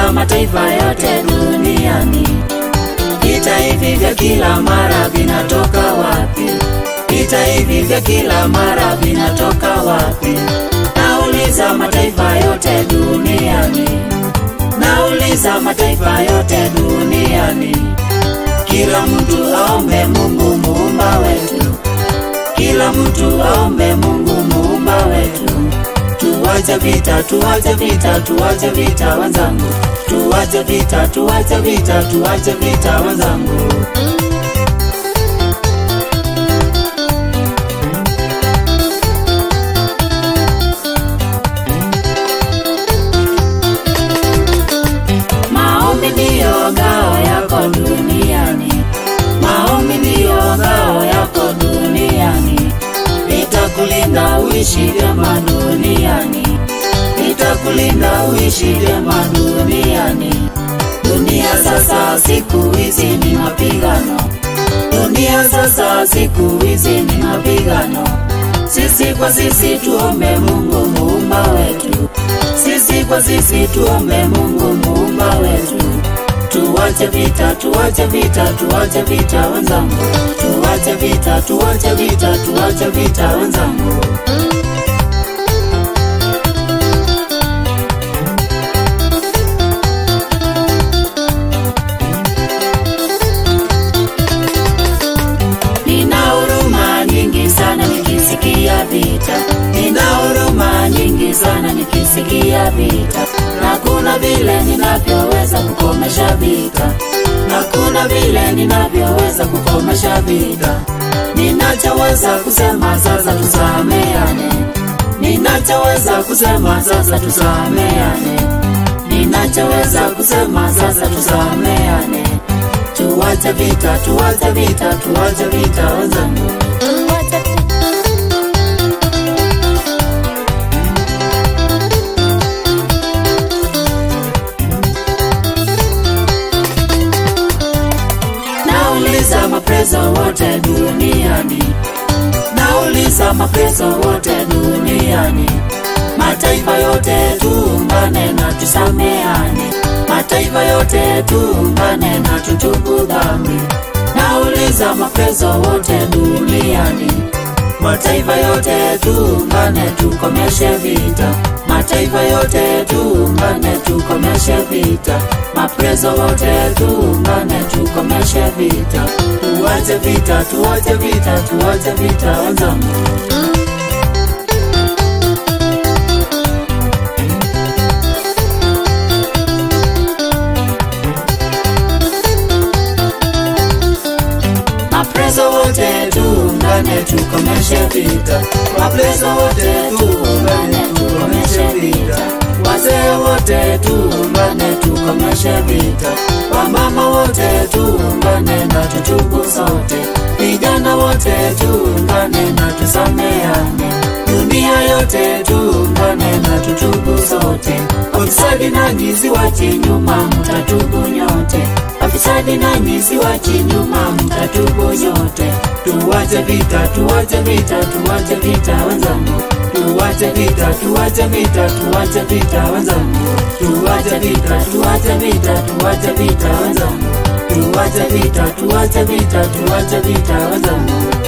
Nauliza mataifa yote duniani, vita hivi vya kila mara vinatoka wapi? Vita hivi vya kila mara vinatoka wapi? Nauliza mataifa yote duniani, nauliza mataifa yote duniani. Kila mtu aombe Mungu muumba wetu, kila mtu aombe Mungu muumba wetu. Tuache vita, tuache vita, tuache vita wenzangu. Tuache vita, tuache vita, tuache vita wenzangu. Maombi ndiyo ngao yako duniani, maombi ndiyo ngao yako duniani. Nitakulinda uishi vyema duniani, nitakulinda uishi vyema duniani. Dunia sasa siku hizi ni mapigano, dunia sasa siku hizi ni mapigano. Sisi kwa sisi tuombe Mungu muumba wetu, sisi kwa sisi tuombe Mungu muumba wetu. Tuache vita, tuache vita, tuache vita wenzangu. Tuache vita, tuache vita, tuache vita wenzangu. Nina huruma nyingi sana nikisikia vita, nina huruma nyingi sana nikisikia vita. Hakuna vile ninavyoweza kukomesha vita, hakuna vile ninavyoweza kukomesha vita. Ninachoweza kusema sasa tusameane, ninachoweza kusema sasa tusameane, ninachoweza kusema sasa tusameane. Tuache vita, tuache vita, tuache vita wenzangu. Nauliza mapreso wote duniani, nauliza mapreso wote duniani. Mataifa yote tuungane na tusameane, mataifa yote tuungane na tutubu dhambi. Nauliza mapreso wote duniani, mataifa yote tuungane tukomeshe vita, mataifa yote tuungane tukomeshe vita. Mapreso wote tuungane tukomeshe vita. Tuache vita, tuache vita, tuache vita wenzangu. Mapreso wote tuungane tukomeshe vita, mapreso wote tuungane tukomeshe vita. Wazee wote tuungane tukomeshe vita, wamama wote tuungane na tutubu sote, vijana wote tuungane na tusameane. Dunia yote tuungane na tutubu sote. Afisadi nanyi siwachi nyuma, mtatubu nyote. Afisadi nanyi siwachi nyuma, mtatubu nyote. Tuache vita, tuache vita, tuache vita wenzangu. Tuache vita, tuache vita, tuache vita wenzangu. Tuache vita, tuache vita, tuache vita wenzangu. Tuache vita, tuache vita, tuache vita wenzangu.